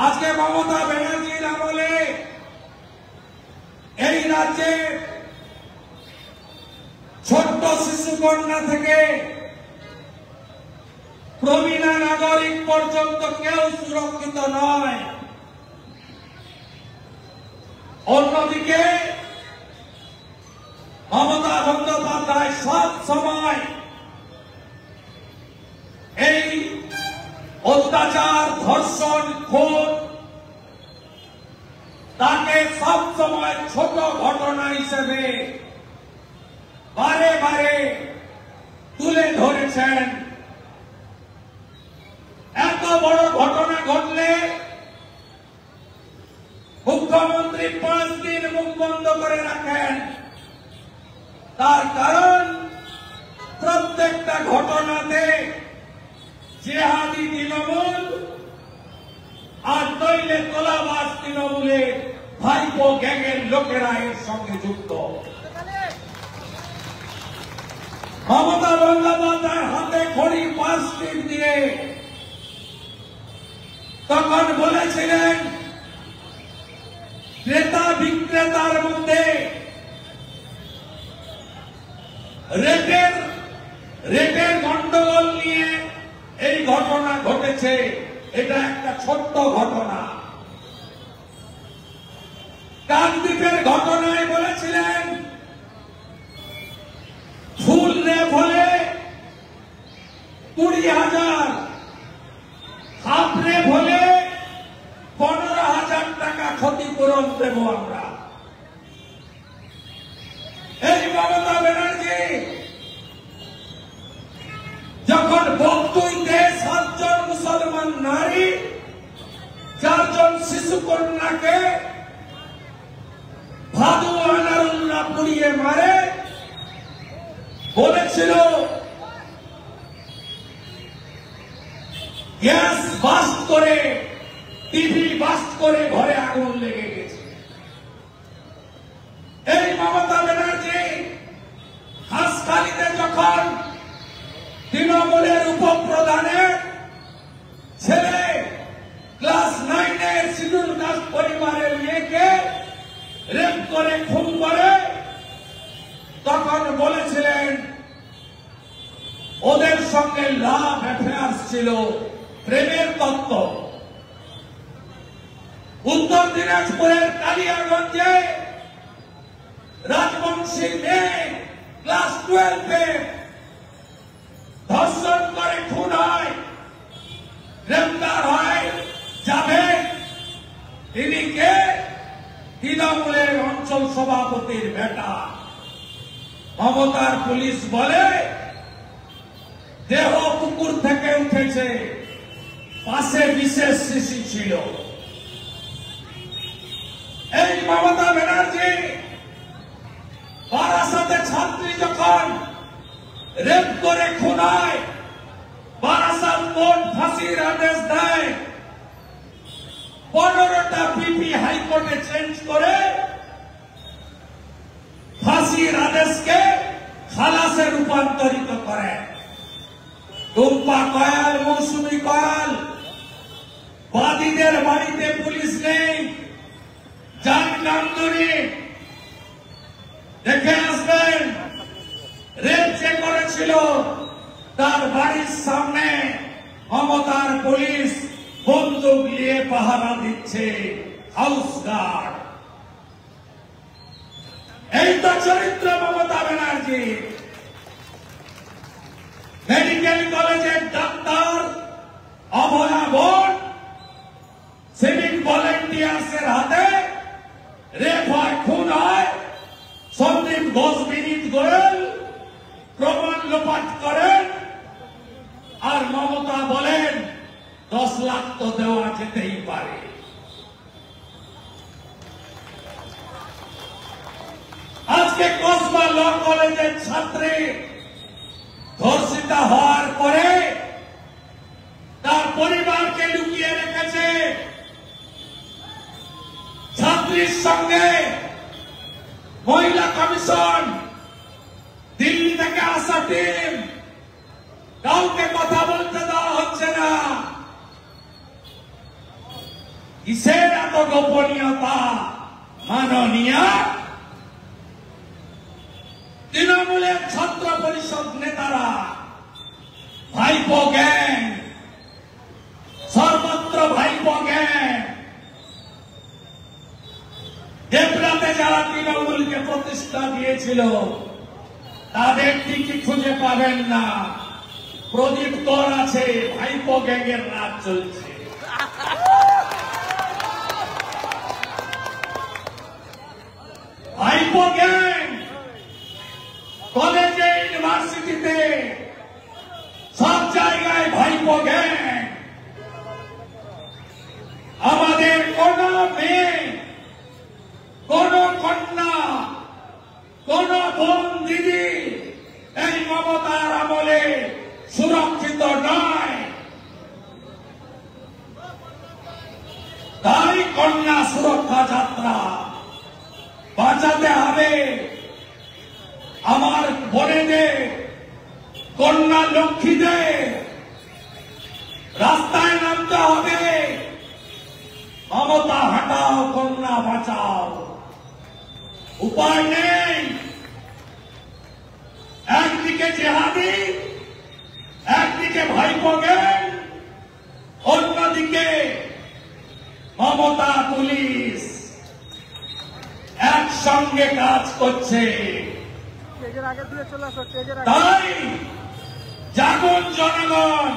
আজকে মমতা ব্যানার্জির আমলে এই রাজ্যে ছোট্ট শিশু কন্যা থেকে প্রবীণা নাগরিক পর্যন্ত কেউ সুরক্ষিত নয়। অন্যদিকে মমতা বন্দ্যোপাধ্যায় সব সময় এই অত্যাচার, ধর্ষণ, খুন তাকে সব সময় ছোট ঘটনা হিসেবে বারে বারে তুলে ধরেছেন। এত বড় ঘটনা ঘটলে মুখ্যমন্ত্রী 5 দিন মুখ বন্ধ করে রাখেন। তার কারণ প্রত্যেকটা ঘটনাতে জিহাদি তৃণমূল আর নইলে তোলাবাজ তৃণমূলের ভাইপো গ্যাংয়ের লোকেরা এর সঙ্গে যুক্ত। মমতা বন্দ্যোপাধ্যায়ের হাতে খড়ি 5 দিন দিয়ে তখন বলেছিলেন ক্রেতা বিক্রেতার মধ্যে রেটের গন্ডগোল নিয়ে এই ঘটনা ঘটেছে। এটা একটা ছোট্ট ঘটনা। কাকদ্বীপের ঘটনায় বলেছিলেন ফুল রেপ হলে 20,000, হাফ রেপ হলে 15,000 টাকা ক্ষতিপূরণ দেব আমরা। এই মমতা ব্যানার্জি যখন বক্তব্যে 7 জন মুসলমান নারী 4 জন শিশু কন্যাকে ভাদু আনারুল্লাহ পুড়িয়ে মারে, বলেছিল গ্যাস বাস্ট করে, টিভি বাস্ট করে ঘরে আগুন লেগে গেছে। এই মমতা ব্যানার্জি হাসখালিতে যখন তৃণমূলের উপপ্রধানের ছেলে ক্লাস 9-এর শিডিউল কাস্ট পরিবারের মেয়েকে রেপ করে খুন করে, তখন বলেছিলেন ওদের সঙ্গে লাভ অ্যাফেয়ার্স ছিল, প্রেমের তত্ত্ব। উত্তর দিনাজপুরের কালিয়াগঞ্জে রাজবংশী মেয়ে ক্লাস 12-এ ধর্ষণ করে খুন হয়, গ্রেফতার হয় যাবে। তিনি কে? তৃণমূলের অঞ্চল সভাপতির বেটা। মমতার পুলিশ বলে দেহ পুকুর থেকে উঠেছে, পাশে বিশেষ শিশু ছিল। এই মমতা ব্যানার্জি বারাসাতে ছাত্রী যখন রেপ করে খুন হয়, বারাসাত কোর্ট ফাঁসির আদেশ দেয়। 15টা পিপি হাইকোর্টে চেঞ্জ করে ফাঁসির আদেশকে খালাসে রূপান্তরিত করে। টুম্পা কয়াল, মৌসুমী কয়াল, বাদীদের বাড়িতে পুলিশ নেই, যান কামদুনি দেখে আসবেন। রেপ যে করেছিল তার বাড়ির সামনে মমতার পুলিশ বন্দুক নিয়ে পাহারা দিচ্ছে, হাউস গার্ড। এই তো চরিত্র মমতা ব্যানার্জি। মেডিকেল কলেজের ডাক্তার অভয়া বোন সিভিক ভলেন্টিয়ার্সের হাতে রেপ হয়, খুন হয়। সন্দীপ ঘোষ, বিনীত গোয়েল প্রমাণ লোপাট করেন, আর মমতা বলেন 10 লাখ তো দেওয়া যেতেই পারে। আজকে কসবা ল কলেজের ছাত্রী ধর্ষিতা হওয়ার পরে তার পরিবারকে লুকিয়ে রেখেছে। ছাত্রীর সঙ্গে মহিলা কমিশন, দিল্লি থেকে আসা টিম, কাউকে কথা বলতে দেওয়া হচ্ছে না। কিসের এত গোপনীয়তা মাননীয় তৃণমূলের ছাত্র পরিষদ নেতারা ভাইপো গ্যাং, সর্বত্র ভাইপো গ্যাং। দেবরাতে যারা তৃণমূলকে প্রতিষ্ঠা দিয়েছিল তাদের ঠিকই খুঁজে পাবেন না। প্রদীপ কর আছে, ভাইপো গ্যাংয়ের রাজ চলছে। ভাইপো গ্যাং কলেজে, ইউনিভার্সিটিতে, সব জায়গায় ভাইপো গ্যাং। আমাদের কোন মেয়ে, কোন কন্যা, কোন বোন দিদি এই মমতার আমলে সুরক্ষিত নয়। তাই কন্যা সুরক্ষা যাত্রা বাঁচাতে হবে। আমার বোনেদের, কন্যা লক্ষ্মীদের রাস্তায় নামতে হবে। মমতা হটাও, কন্যা বাঁচাও। উপায় নেই। একদিকে জেহাদি, একদিকে ভাইপো গ্যাং, অন্যদিকে মমতা পুলিশ একসঙ্গে কাজ করছে। তাই জাগুন জনগণ,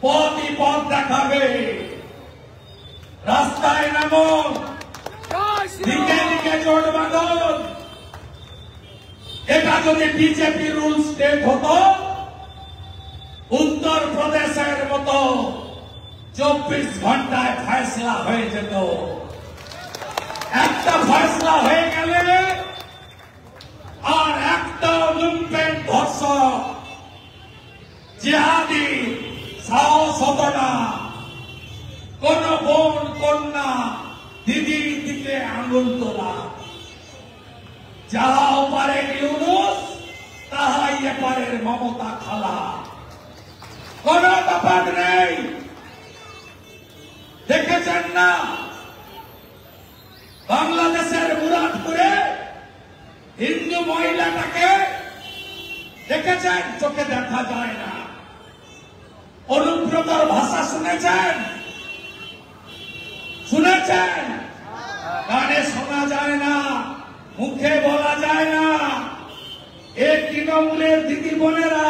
পথই পথ দেখাবে। রাস্তায় নামো, দিকে দিকে জোট বাঁধন। এটা যদি বিজেপি রুল স্টেট হতো, উত্তর প্রদেশের মতো 24 ঘন্টায় ফয়সলা হয়ে যেত। একটা ফয়সলা হয়ে গেলে আর একটা লুম্পেন ধর্ষক, জিহাদি সাহস হতো না। কোন বোন, কন্যা, দিদির দিকে আঙুল তোলা। যাহা ওপারের ইউনুস, তাহাই এপারের মমতা খালা। কোন ব্যাপার নেই। দেখেছেন না বাংলাদেশের মুরাদপুরে হিন্দু মহিলাটাকে দেখেছেন? চোখে দেখা যায় না। অনুব্রতর ভাষা শুনেছেন? শুনেছেন? কানে শোনা যায় না, মুখে বলা যায় না। এই তৃণমূলের দিদি বোনেরা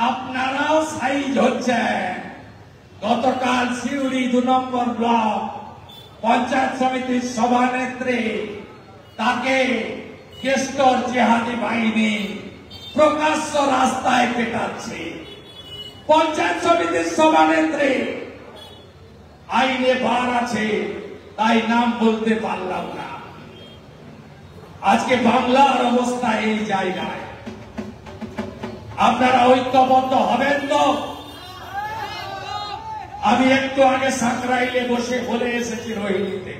আপনারাও সাইজ হচ্ছেন। গতকাল সিউড়ি 2 নম্বর ব্লক পঞ্চায়েত সমিতির সভানেত্রী, তাকে কেষ্টর জেহাদি বাহিনী প্রকাশ্য রাস্তায় পেটাচ্ছে। পঞ্চায়েত সমিতির সভানেত্রী, আইনে বার আছে, তাই নাম বলতে পারলাম না। আজকে বাংলার অবস্থা এই জায়গায়। আপনারা ঐক্যবদ্ধ হবেন তো? আমি একটু আগে সাকরাইলে বসে বলে এসেছি, রোহিণীতে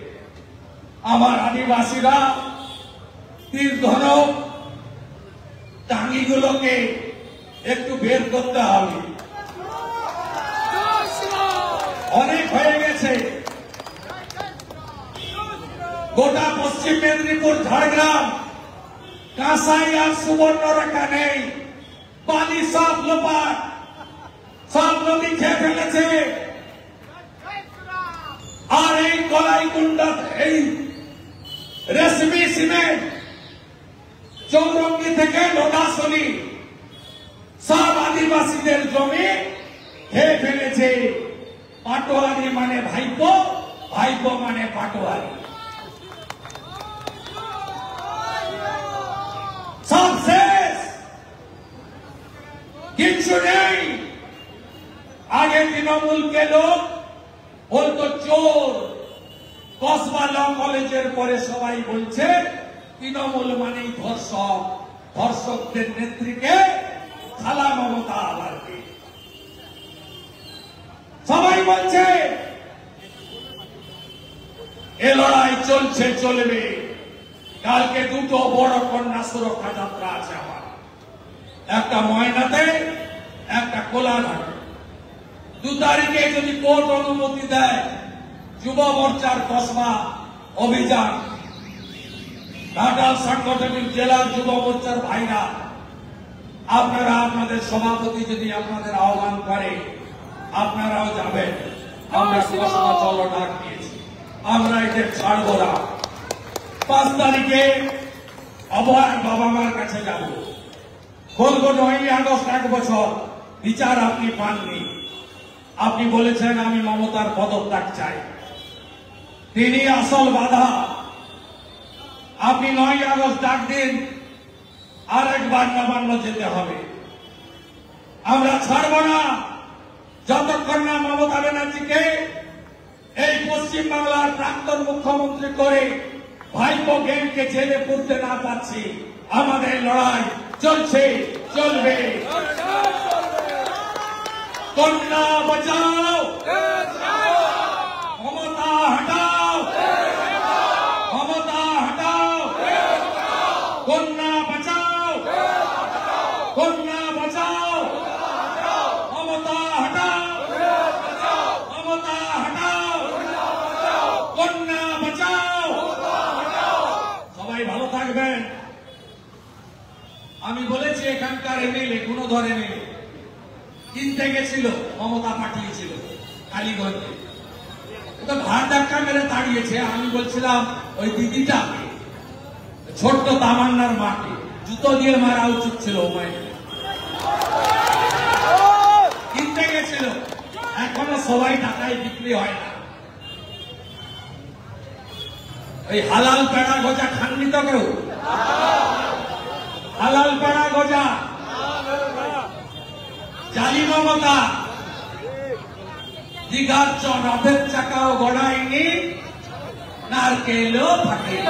আমার আদিবাসীরা তীর ধনুক টাঙ্গিগুলোকে একটু বের করতে হবে। অনেক হয়ে গেছে। গোটা পশ্চিম মেদিনীপুর, ঝাড়গ্রাম, কাঁসাই আর সুবর্ণরেখা নেই। পানি সব লোপাট, সব নদী খেয়ে ফেলেছে। আর এই কলাইকুণ্ডা, এই রেশমি সিমেন্ট, চৌরঙ্গি থেকে লোটাশনি সব আদিবাসীদের জমি খেয়ে ফেলেছে। পাটোয়ারি মানে ভাইপো, ভাইপো মানে পাটোয়ারি। সব শেষ, কিচ্ছু নেই। আগে তৃণমূলকে লোক বলতো চোর। কসবা ল কলেজের পরে সবাই বলছে তৃণমূল মানেই ধর্ষক। ধর্ষকদের নেত্রীকে খালা মমতা আলারকে সবাই বলছে। এ লড়াই চলছে, চলবে। কালকে 2টো বড় কন্যা সুরক্ষা যাত্রা আছে আমার। একটা ময়নাতে, একটা কোলাঘাটে। 2 তারিখে যদি কোর্ট অনুমতি দেয় যুব মোর্চার কসবা অভিযান, ঘাটাল সাংগঠনিক জেলার যুব মোর্চার ভাইরা, আপনারা আপনাদের সভাপতি যদি আপনাদের আহ্বান করে আপনারাও যাবেন। আমরা কসবা চলো ডাক দিয়েছি, আমরা এদের ছাড়বো না। 5 তারিখে অভয়ের বাবা মার কাছে যাব, বলবো 9ই আগস্ট 1 বছর বিচার আপনি পাননি। আপনি বলেছেন আমি মমতার পদত্যাগ চাই, তিনি আসল বাধা। আপনি 9ই আগস্ট ডাক দিন, আরেকবার নবান্ন যেতে হবে। আমরা ছাড়ব না যতক্ষণ না মমতা ব্যানার্জিকে এই পশ্চিমবাংলার প্রাক্তন মুখ্যমন্ত্রী করে ভাইপো গেমকে জেলে পুরতে না পারছি। আমাদের লড়াই চলছে, চলবে। কন্যা বাঁচাও, মমতা হটাও, মমতা হটাও, কন্যা বাঁচাও, কন্যা বাঁচাও, মমতা হটাও, মমতা হটাও, কন্যা বাঁচাও। সবাই ভালো থাকবেন। আমি বলেছি এখানকার এমএলএ কোনো ধরনের কিনতে গেছিল, মমতা পাঠিয়েছিল কালীগঞ্জে, তো ভার ধাক্কা মেরে দাঁড়িয়েছে। আমি বলছিলাম ওই দিদিটা ছোট্ট তামান্নার মাকে জুতো দিয়ে মারা উচিত ছিল, কিনতে গেছিল। এখনো সবাই টাকায় বিক্রি হয় না। ওই হালাল পেড়া গজা খাননি তো কেউ? হালাল পেড়া গজা জালি মমতা দীঘার রথের চাকাও গড়ায়নি, নারকেলও ফাটেনি।